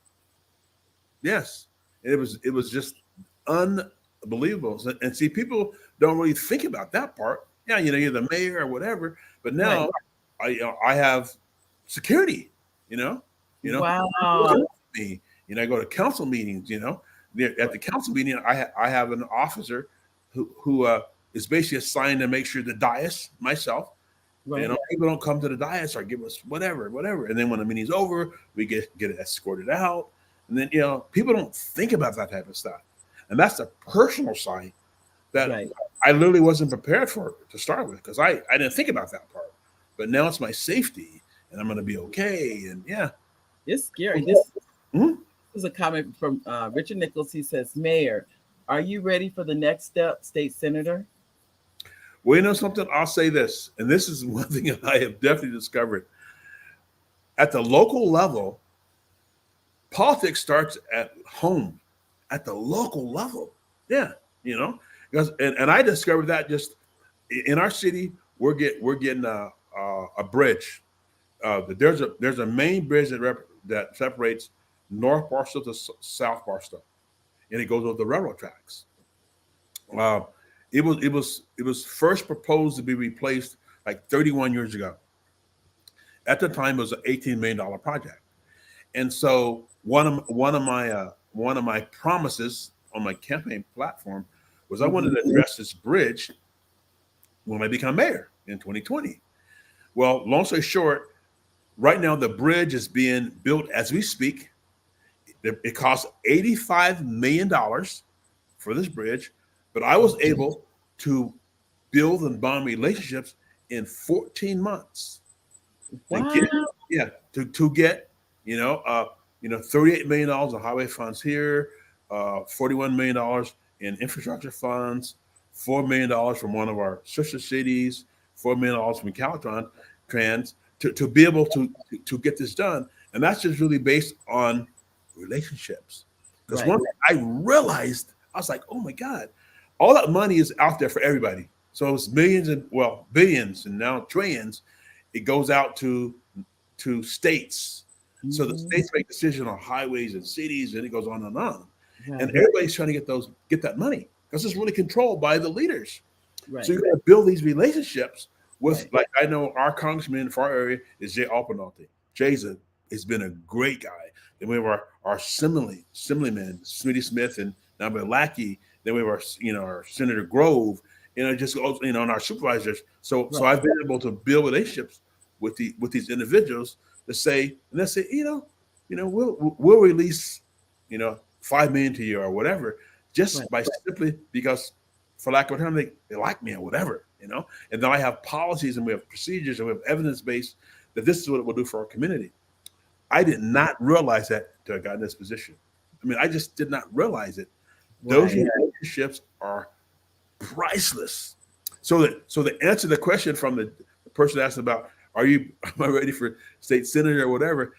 It was just unbelievable. And see, people don't really think about that part. Yeah, you're the mayor or whatever, but now I have security, Wow. me. I go to council meetings. At the council meeting, I have an officer who is basically assigned to make sure the dais, myself, Right. people don't come to the dais or give us whatever. And then when the meeting's over, we get escorted out. And then, people don't think about that type of stuff. And that's the personal side that Right. I literally wasn't prepared for to start with, because I didn't think about that part. But now it's my safety and I'm going to be okay. And yeah. It's scary. This Mhm. is a comment from Richard Nichols. He says, Mayor, are you ready for the next step, state senator? Well, you know something? I'll say this, and this is one thing that I have definitely discovered. At the local level, politics starts at home, at the local level. Yeah, because and I discovered that just in our city, we're getting a bridge. There's a main bridge that separates North Barstow to South Barstow, and it goes over the railroad tracks. Uh, it was first proposed to be replaced like 31 years ago. At the time, it was an $18 million project, and so one of my promises on my campaign platform was I wanted to address this bridge when I become mayor in 2020. Well, long story short, right now the bridge is being built as we speak. It costs $85 million for this bridge, but I was able to build and bond relationships in 14 months. Wow. To get $38 million in highway funds here, $41 million in infrastructure funds, $4 million from one of our sister cities, $4 million from Caltron Trans to be able to get this done. And that's just really based on relationships. Because Right. one thing I realized, I was like, oh my God, all that money is out there for everybody. So it's millions and billions and now trillions. It goes out to states. So the states make decisions on highways and cities, and it goes on and on. Right. And everybody's trying to get that money because it's really controlled by the leaders. Right. So you got to build these relationships with, Right. like I know our congressman for our area is Jay Alpernalty. Has been a great guy. Then we have our assemblyman, Smitty Smith and Namba Lackey. Then we have our Senator Grove. Just goes, and our supervisors. So I've been able to build relationships with these individuals to say, and they say, we'll release, $5 million to you or whatever, just by simply because, for lack of a term, they like me or whatever, And then I have policies and we have procedures and we have evidence based that this is what it will do for our community. I did not realize that until I got in this position. I mean, I just did not realize it. Those relationships are priceless. So to answer the question from the person asked about, am I ready for state senator or whatever?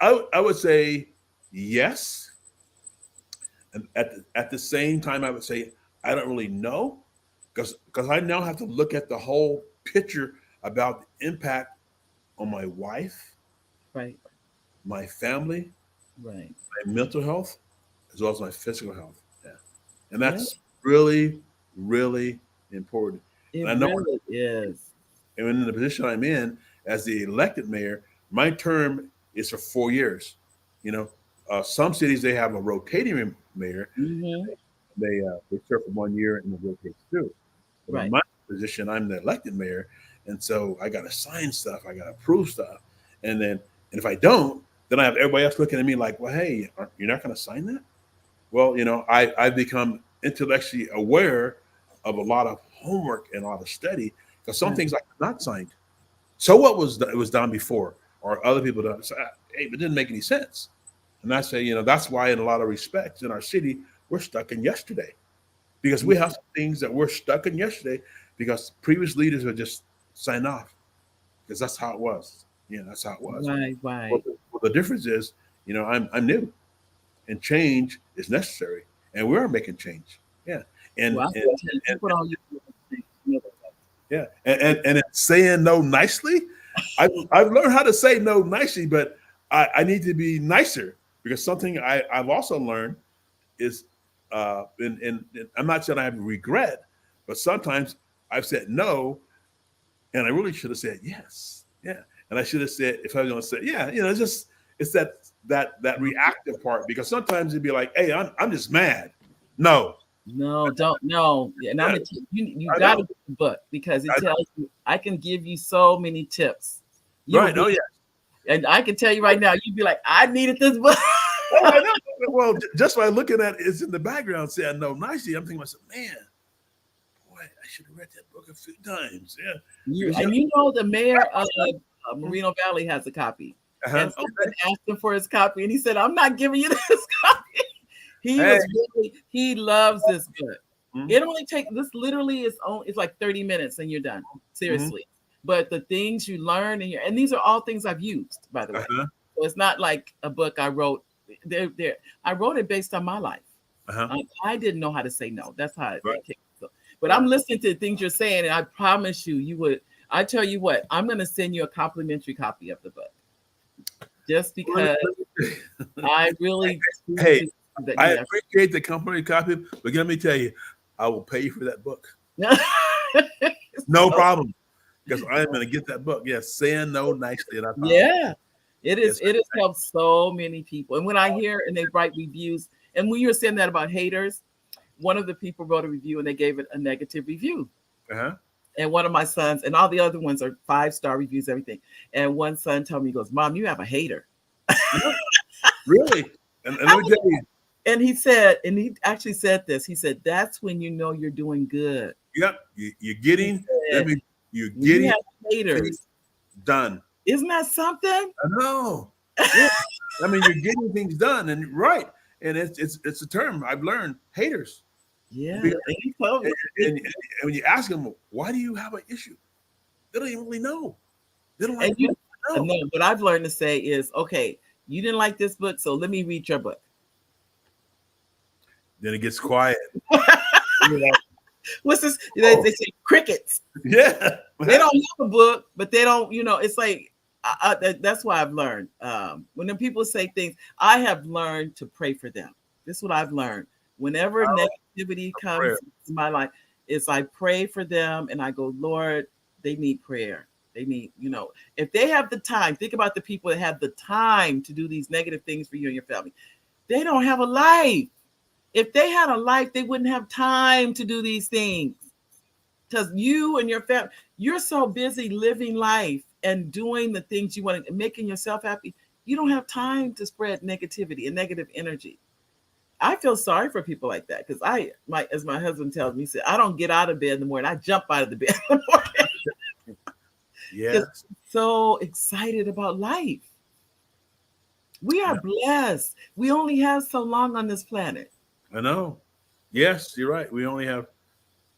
I would say yes. And at the same time, I would say I don't really know because I now have to look at the whole picture about the impact on my wife, Right. my family, Right. my mental health, as well as my physical health. Yeah. And that's really, really important. It And I know really is. and in the position I'm in as the elected mayor, my term is for 4 years. Some cities they have a rotating mayor. Mm-hmm. They serve for 1 year and it rotates through. But in my position, I'm the elected mayor, and so I got to sign stuff, I got to approve stuff, and if I don't, then I have everybody else looking at me like, well, hey, you're not going to sign that? Well, I've become intellectually aware of a lot of homework and a lot of study because some things I could not sign. So what it was done before, or other people done? So, hey, it didn't make any sense. And I say, that's why in a lot of respects in our city, we're stuck in yesterday because we have some things that we're stuck in yesterday because previous leaders are just signed off because that's how it was. That's how it was. Right. Well, the difference is, I'm new and change is necessary and we are making change. Yeah. And saying no nicely, I've learned how to say no nicely, but I need to be nicer because something I've also learned is, and I'm not saying I have regret, but sometimes I've said no, and I really should have said yes. Yeah, And I should have said, if I was going to say, yeah, it's that reactive part, because sometimes it'd be like, hey, I'm just mad. No, don't no. Yeah, and I'm gonna you I got to know. get the book because it I know. tells you. I can give you so many tips. You Right. will Oh, be, yeah. and I can tell you right now, you'd be like, I needed this book. Oh, I know. Well, just by looking at it's in the background saying no nicely, I'm thinking to myself, man, boy, I should have read that book a few times. Yeah. You Because, and you know the mayor of Moreno Valley has a copy, and okay. someone asked him for his copy, and he said, "I'm not giving you this copy." Hey. He loves this book. Mhm. It only takes this literally is only it's like 30 minutes and you're done. Mhm. Seriously. But the things you learn and these are all things I've used, by the way. Uh-huh. So it's not like a book I wrote. I wrote it based on my life. Uh-huh. I didn't know how to say no. That's how it Right. came. So, but I'm listening to the things you're saying, and I promise you would. I tell you what, I'm going to send you a complimentary copy of the book, just because I really. Hey, I appreciate the company copy, but let me tell you, I will pay you for that book. No problem, because I'm going to get that book. Yes, saying no nicely, and I promise. Yeah, it is. Yes, It has helped so many people. And when I hear and they write reviews, and when you were saying that about haters, one of the people wrote a review and they gave it a negative review. Uh-huh. And one of my sons, and all the other ones are 5-star reviews, everything. And one son told me, he goes, "Mom, you have a hater." Really? And let me tell you. And he said, and he actually said this. He said, "That's when you know you're doing good." Yep, you're getting. You're You getting have haters. done. Isn't that something? I know. Yeah. I mean, you're getting things done, and right. And it's a term I've learned. Haters. Yeah. And when you ask them, why do you have an issue? They don't even really know. They don't like know. No. What I've learned to say is, okay, you didn't like this book, so let me read your book. Then it gets quiet. What's this? They say crickets. Yeah. They don't have a book, but they don't, it's like, that's why I've learned. When the people say things, I have learned to pray for them. This is what I've learned. Whenever negativity comes into my life, is I pray for them and I go, Lord, they need prayer. They need, if they have the time, think about the people that have the time to do these negative things for you and your family. They don't have a life. If they had a life, they wouldn't have time to do these things. Because you and your family, you're so busy living life and doing the things you want and making yourself happy. You don't have time to spread negativity and negative energy. I feel sorry for people like that because as my husband tells me, he said, I don't get out of bed in the morning. I jump out of the bed in the morning. Yes. So excited about life. We are blessed. We only have so long on this planet. I know. Yes, you're right. We only have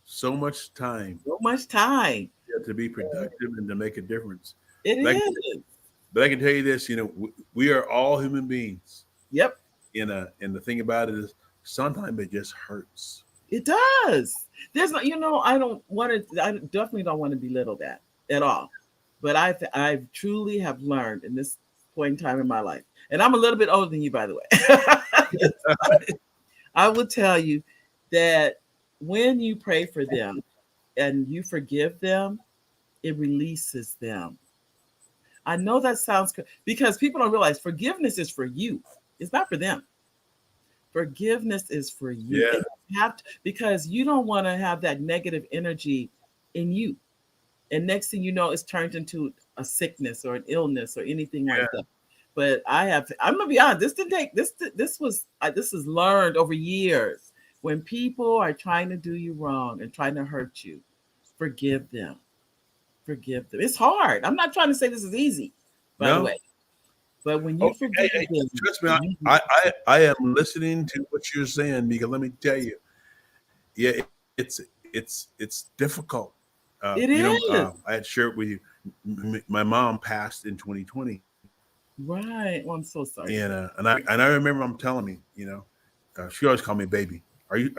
so much time. So much time. To be productive and to make a difference. It is. But I can tell you this, we are all human beings. Yep. And the thing about it is sometimes it just hurts. It does. There's not, I definitely don't want to belittle that at all. But I truly have learned in this point in time in my life, and I'm a little bit older than you, by the way. I will tell you that when you pray for them and you forgive them, it releases them. I know that sounds good because people don't realize forgiveness is for you. It's not for them. Forgiveness is for you. Yeah. You have to, because you don't want to have that negative energy in you. And next thing you know, it's turned into a sickness or an illness or anything like that. But I'm gonna be honest. This didn't take this. This is learned over years. When people are trying to do you wrong and trying to hurt you, forgive them. Forgive them. It's hard. I'm not trying to say this is easy, by the way. But when you forgive them, trust me, I am listening to what you're saying because let me tell you, it's difficult. It is. I had shared with you. My mom passed in 2020. Right. Well, I'm so sorry. And I remember I'm telling me, she always called me baby. Are you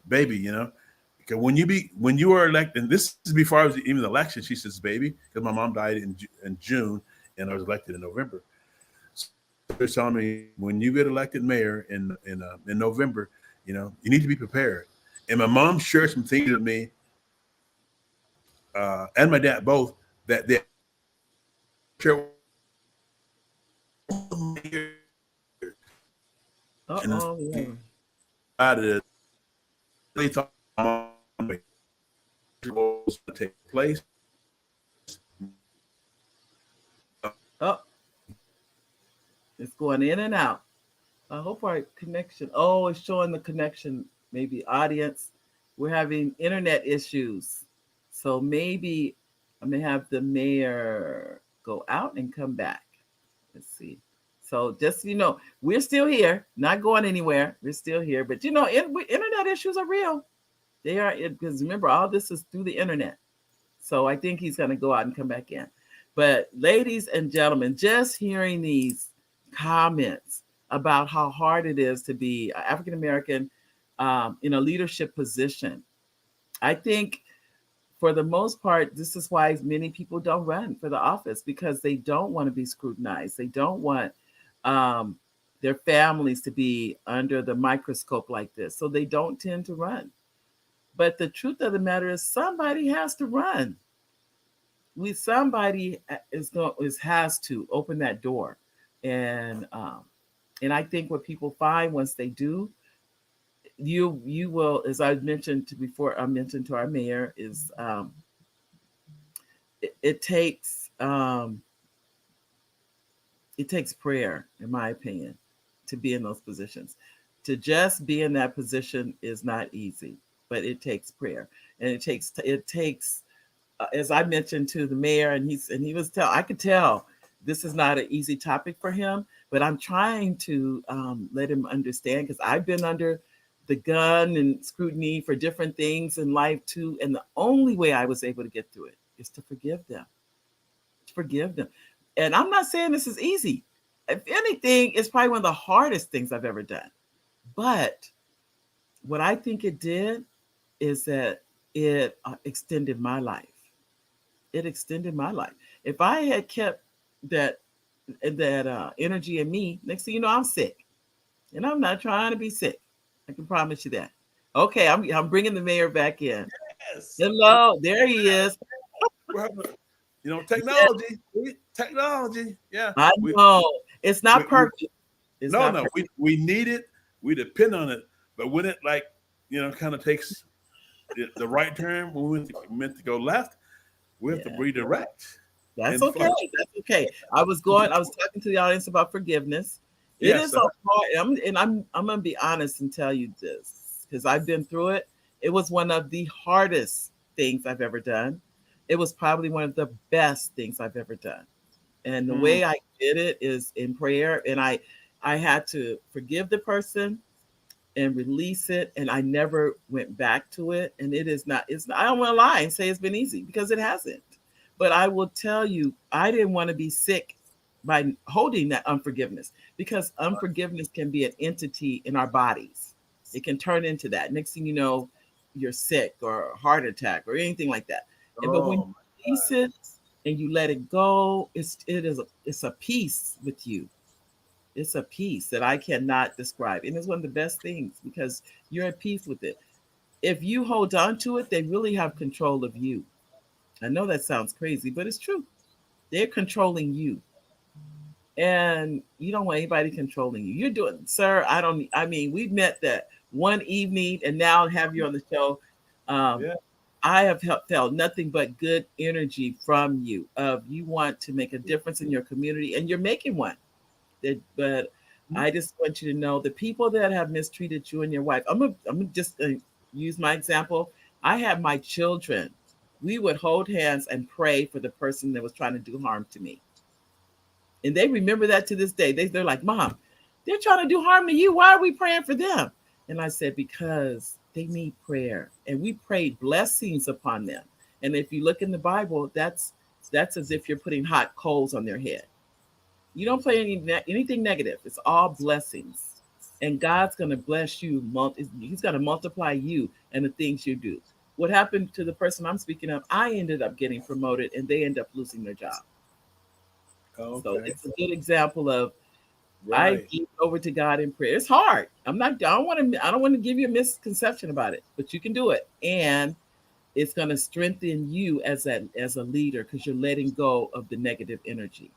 baby? Because when you are elected, and this is before I was even election, she says baby because my mom died in June and I was elected in November. So they're telling me when you get elected mayor in November, you need to be prepared. And my mom shared some things with me and my dad both that share Uh-oh. Yeah. They thought was to take place. Oh, it's going in and out. I hope our connection. Oh, it's showing the connection. Maybe audience. We're having internet issues. So maybe I may have the mayor go out and come back. Let's see. So just so you know, we're still here, not going anywhere. We're still here. But internet issues are real. They are, because remember, all this is through the internet. So I think he's going to go out and come back in. But ladies and gentlemen, just hearing these comments about how hard it is to be African American in a leadership position, I think for the most part, this is why many people don't run for the office, because they don't want to be scrutinized. They don't want their families to be under the microscope like this. So they don't tend to run. But the truth of the matter is somebody has to run. Somebody has to open that door. And I think what people find once they do, you will, as I mentioned to our mayor, is it takes prayer, in my opinion, to be in those positions. To just be in that position is not easy, but it takes prayer, and it takes as I mentioned to the mayor, I could tell this is not an easy topic for him, but I'm trying to let him understand, because I've been under the gun and scrutiny for different things in life too. And the only way I was able to get through it is to forgive them. And I'm not saying this is easy. If anything, it's probably one of the hardest things I've ever done. But what I think it did is that it extended my life. It extended my life. If I had kept that energy in me, next thing you know, I'm sick, and I'm not trying to be sick. I can promise you that. Okay, I'm bringing the mayor back in. Yes. Hello, there he is. Technology. Technology. Yeah. I know. It's not perfect. We need it. We depend on it. But when it kind of takes the right turn, when we're meant to go left, we have to redirect. That's okay. That's okay. I was talking to the audience about forgiveness. It is hard, I'm gonna be honest and tell you this, because I've been through it. It was one of the hardest things I've ever done. It was probably one of the best things I've ever done. And the way I did it is in prayer. And I had to forgive the person and release it. And I never went back to it. And I don't want to lie and say it's been easy, because it hasn't. But I will tell you, I didn't want to be sick by holding that unforgiveness, because unforgiveness can be an entity in our bodies. It can turn into that. Next thing you know, you're sick or a heart attack or anything like that. But when you release it and you let it go, it's a peace with you. It's a peace that I cannot describe. And it's one of the best things, because you're at peace with it. If you hold on to it, they really have control of you. I know that sounds crazy, but it's true. They're controlling you. And you don't want anybody controlling you. You're doing, sir, we've met that one evening, and now have you on the show. I have felt nothing but good energy from you. You want to make a difference in your community, and you're making one. But I just want you to know, the people that have mistreated you and your wife, I'm just going to use my example. I had my children. We would hold hands and pray for the person that was trying to do harm to me. And they remember that to this day. They're like, Mom, they're trying to do harm to you. Why are we praying for them? And I said, because they need prayer. And we prayed blessings upon them. And if you look in the Bible, that's as if you're putting hot coals on their head. You don't pray anything negative. It's all blessings. And God's going to bless you. He's going to multiply you and the things you do. What happened to the person I'm speaking of, I ended up getting promoted, and they end up losing their job. Okay. So it's a good example of I give over to God in prayer. It's hard. I don't want to give you a misconception about it, but you can do it. And it's going to strengthen you as a leader because you're letting go of the negative energy.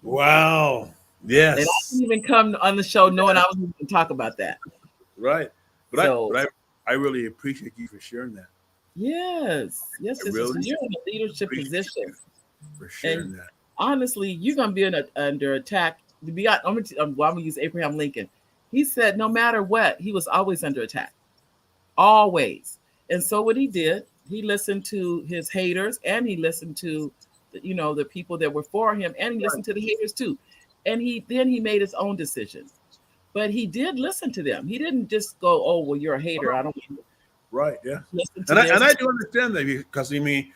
Wow. And I Yes. didn't even come on the show knowing I was going to talk about that. Right. But So, I really appreciate you for sharing that. yes, I so really you're in a leadership appreciate position, you for and sharing that. honestly, you're going to be under attack. To be honest, I'm going to use Abraham Lincoln. He said, no matter what, he was always under attack, always. And so what he did, he listened to his haters, and he listened to, the people that were for him, and he listened to the haters too. And he made his own decisions. But he did listen to them. He didn't just go, "Oh, well, you're a hater. I don't Right. Yeah. listen to And this." I do understand that because I mean,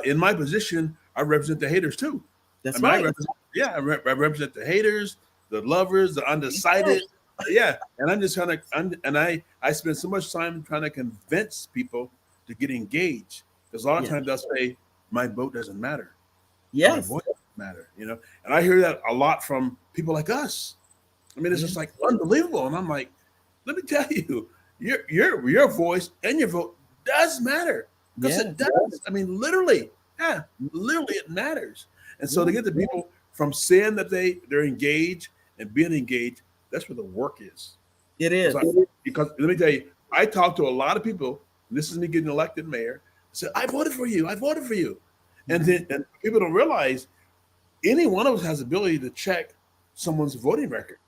in my position, I represent the haters too. I That's mean, right. I represent the haters, the lovers, the undecided. Yeah, and I'm just trying to, and I spend so much time trying to convince people to get engaged because a lot of Yeah. times they'll say my vote doesn't matter, my Yes. voice doesn't matter, and I hear that a lot from people like us. I mean, it's just like unbelievable, and I'm like, let me tell you, your voice and your vote does matter because Yeah. it does. I mean, literally, literally it matters. And so to get the people from saying that they're engaged and being engaged, that's where the work is. It is. Because let me tell you, I talked to a lot of people. And this is me getting elected mayor. Said, I voted for you. I voted for you. And then and people don't realize any one of us has the ability to check someone's voting record.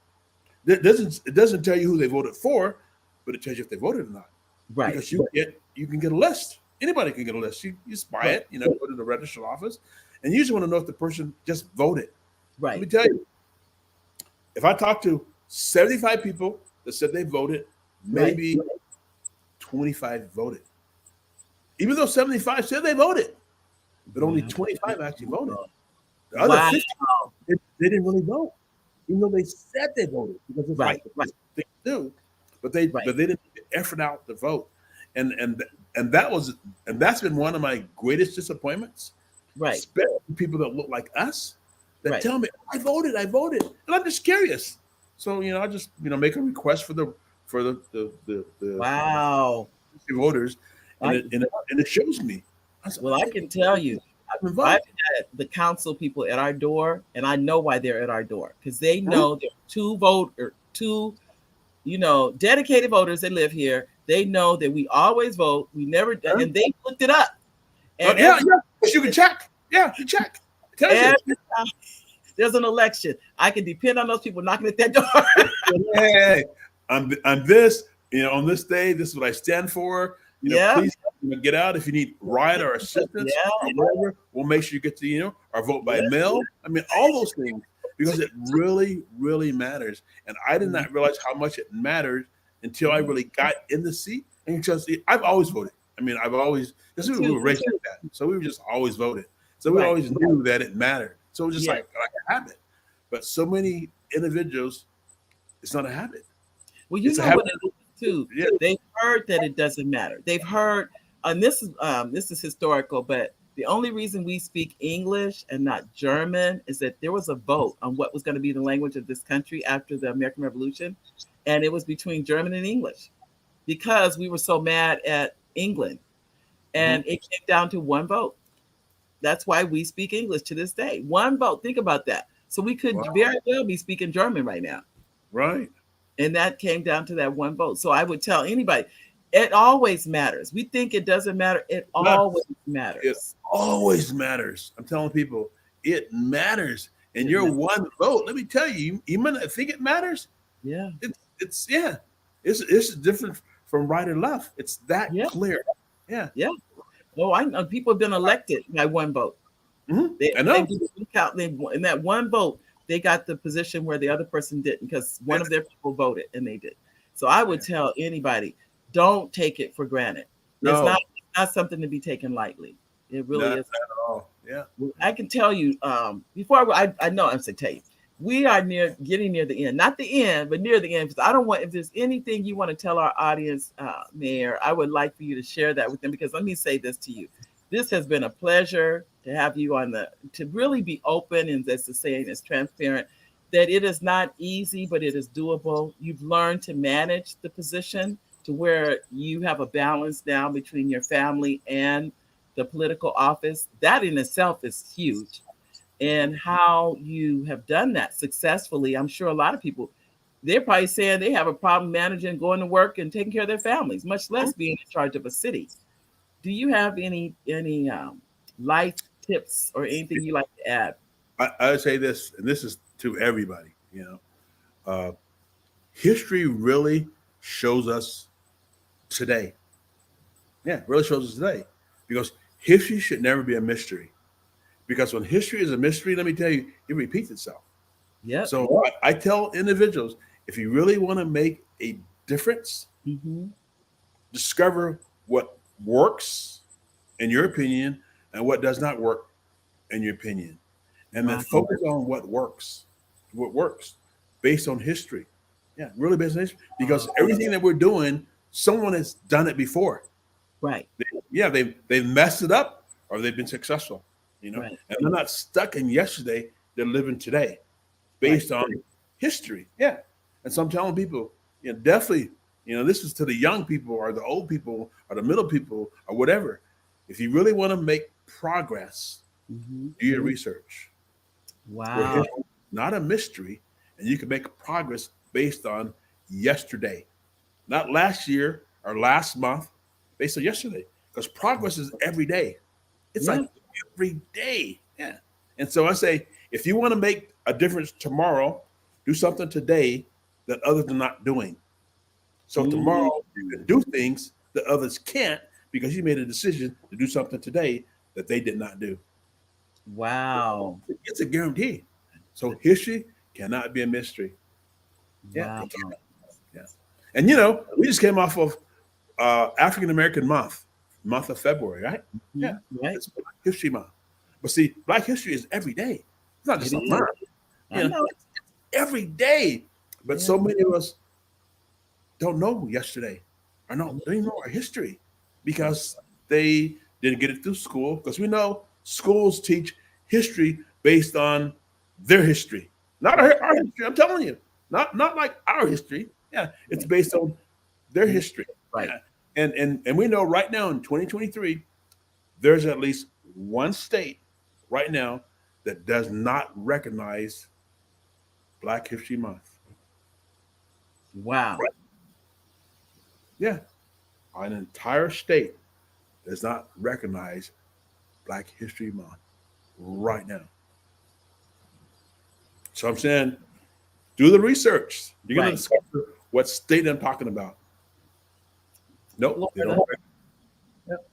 It doesn't tell you who they voted for, but it tells you if they voted or not. Right. Because you can get a list. Anybody can get a list. You spy it, put it in the registered office, and you just want to know if the person just voted. Right. Let me tell you, if I talk to 75 people that said they voted, maybe 25 voted. Even though 75 said they voted, but only 25 actually voted. The other 50, they didn't really vote, even though they said they voted because it's like they do, but they didn't put the effort out to vote, and that's been one of my greatest disappointments. Right, especially people that look like us that tell me I voted, and I'm just curious. So I just make a request for the voters, and it shows me. I can tell you. I've had the council people at our door, and I know why they're at our door because they know there are two dedicated voters that live here. They know that we always vote. We never, and they looked it up. And you can check. Yeah, you check. There's an election. I can depend on those people knocking at that door. Hey, I'm this. On this day, this is what I stand for. Please get out if you need ride or assistance or whatever. We'll make sure you get to or vote by mail. I mean, all those things because it really, really matters. And I did not realize how much it mattered until I really got in the seat. And just I've always voted. I mean, because we were raised like that, so we were just always voted. So we always knew that it mattered. So it was just like a habit. But so many individuals, it's not a habit. Well, you know what it is too. Yeah. They've heard that it doesn't matter. They've heard, and this is historical, but the only reason we speak English and not German is that there was a vote on what was going to be the language of this country after the American Revolution, and it was between German and English because we were so mad at England, and it came down to one vote. That's why we speak English to this day. One vote. Think about that. So we could very well be speaking German right now. Right. And that came down to that one vote. So I would tell anybody, it always matters. We think it doesn't matter. It always matters. It always matters. I'm telling people, it matters. And your one vote, let me tell you, you might not think it matters. Yeah. It's different from right or left. It's that clear. Yeah. Yeah. No, I know people have been elected by one vote. I know. In that one vote, they got the position where the other person didn't because one of their people voted and they did. So I would tell anybody, don't take it for granted. No. It's not something to be taken lightly. It really is. Not at all. Yeah. I can tell you, before I know I'm saying tell you, we are getting near the end. Not the end, but near the end. Because I don't want, if there's anything you want to tell our audience, Mayor, I would like for you to share that with them. Because let me say this to you. This has been a pleasure to have you to really be open and as the saying is transparent, that it is not easy, but it is doable. You've learned to manage the position to where you have a balance now between your family and the political office. That in itself is huge. And how you have done that successfully, I'm sure a lot of people, they're probably saying they have a problem managing going to work and taking care of their families, much less being in charge of a city. Do you have any life tips or anything you like to add? I would say this, and this is to everybody. Uh, history really shows us today. Yeah, really shows us today, because history should never be a mystery. Because when history is a mystery, let me tell you, it repeats itself. Yep. So I tell individuals, if you really want to make a difference, Mm-hmm. discover what works in your opinion and what does not work in your opinion, and then Wow. focus on what works based on history. Yeah, really based on history, because everything that we're doing, someone has done it before. Right. Yeah, they've messed it up or they've been successful. Right. And they're not stuck in yesterday. They're living today, Right. based on history. Yeah, and so I'm telling people, definitely, this is to the young people or the old people or the middle people or whatever. If you really want to make progress, Mm-hmm. do your research. Where Wow. history is not a mystery, and you can make progress based on yesterday, not last year or last month, based on yesterday. Because progress is every day. It's Yeah. like every day. Yeah. And so I say, if you want to make a difference tomorrow, do something today that others are not doing. So Mm-hmm. tomorrow you can do things that others can't, because you made a decision to do something today that they did not do. Wow. It's a guarantee. So history cannot be a mystery. Yeah, Wow. it cannot. Yeah. And we just came off of African American month of February, right? Yeah, Mhm. Right. it's Black History Month. But see, Black history is every day. It's not It just a is. month. I know. It's every day. But Yeah. so many of us don't know yesterday, or no, don't even know our history, because they didn't get it through school. Because we know schools teach history based on their history, not Right. our history. I'm telling you, not like our history. Yeah, it's Right. based on their Yeah. history. Right. Yeah, and we know right now in 2023, there's at least one state right now that does not recognize Black History Month. Wow. Right. Yeah, an entire state does not recognize Black History Month right now. So I'm saying, do the research. You're going to Right. discover what state I'm talking about. Nope, they don't. Florida.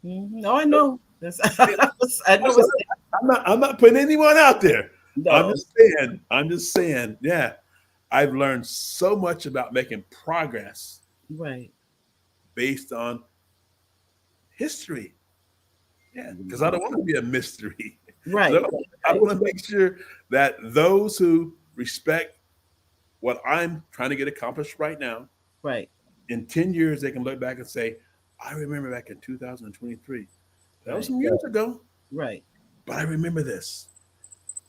No, I know. That's, I know it's I'm not putting anyone out there. I'm no. just saying. I'm just saying. Yeah, I've learned so much about making progress Right. based on history. Yeah, because I don't want to be a mystery. Right. So I Right. want to make sure that those who respect what I'm trying to get accomplished right now, Right. in 10 years, they can look back and say, I remember back in 2023. That was Right. some years ago, Right. but I remember this.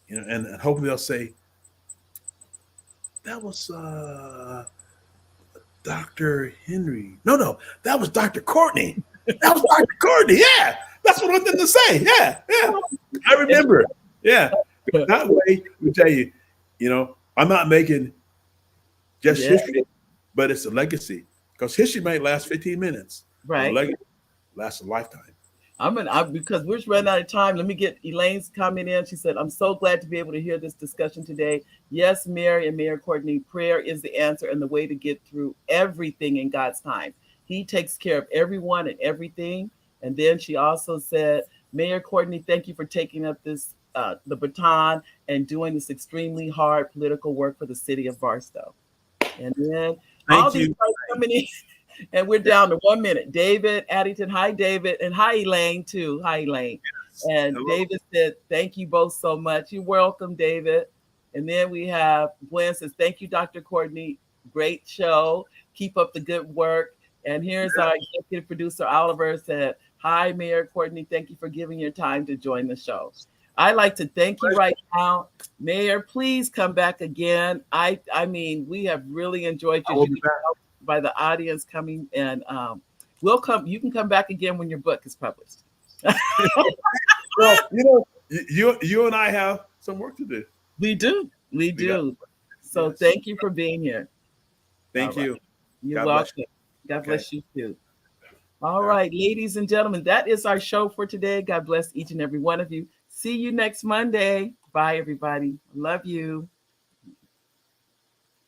And hopefully they'll say, that was Dr. Henry. No, that was Dr. Courtney. That was Dr. Courtney. Yeah, that's what I wanted them to say. Yeah. I remember. Yeah. That way, we tell you, I'm not making just Yeah. history, but it's a legacy. Because history might last 15 minutes, but a Right. legacy lasts a lifetime. Because we're just running out of time. Let me get Elaine's comment in. She said, I'm so glad to be able to hear this discussion today. Yes, Mary and Mayor Courtney, prayer is the answer and the way to get through everything in God's time. He takes care of everyone and everything. And then she also said, Mayor Courtney, thank you for taking up this the baton and doing this extremely hard political work for the city of Barstow. And then all Thank these you. folks coming in. And we're down to 1 minute. David Addington. Hi, David. And hi, Elaine, too. Hi, Elaine. And Hello. David said, thank you both so much. You're welcome, David. And then we have Gwen says, thank you, Dr. Courtney. Great show. Keep up the good work. And here's our executive producer, Oliver, said, hi, Mayor Courtney. Thank you for giving your time to join the show. I'd like to thank you right now. Mayor, please come back again. I mean, we have really enjoyed I you. will be back. by the audience coming, and we'll come. You can come back again when your book is published. Well, you and I have some work to do. We do. We do. So yes. Thank you for being here. Thank you. You're God welcome. bless you. God bless you too. All right, ladies and gentlemen, that is our show for today. God bless each and every one of you. See you next Monday. Bye, everybody. Love you.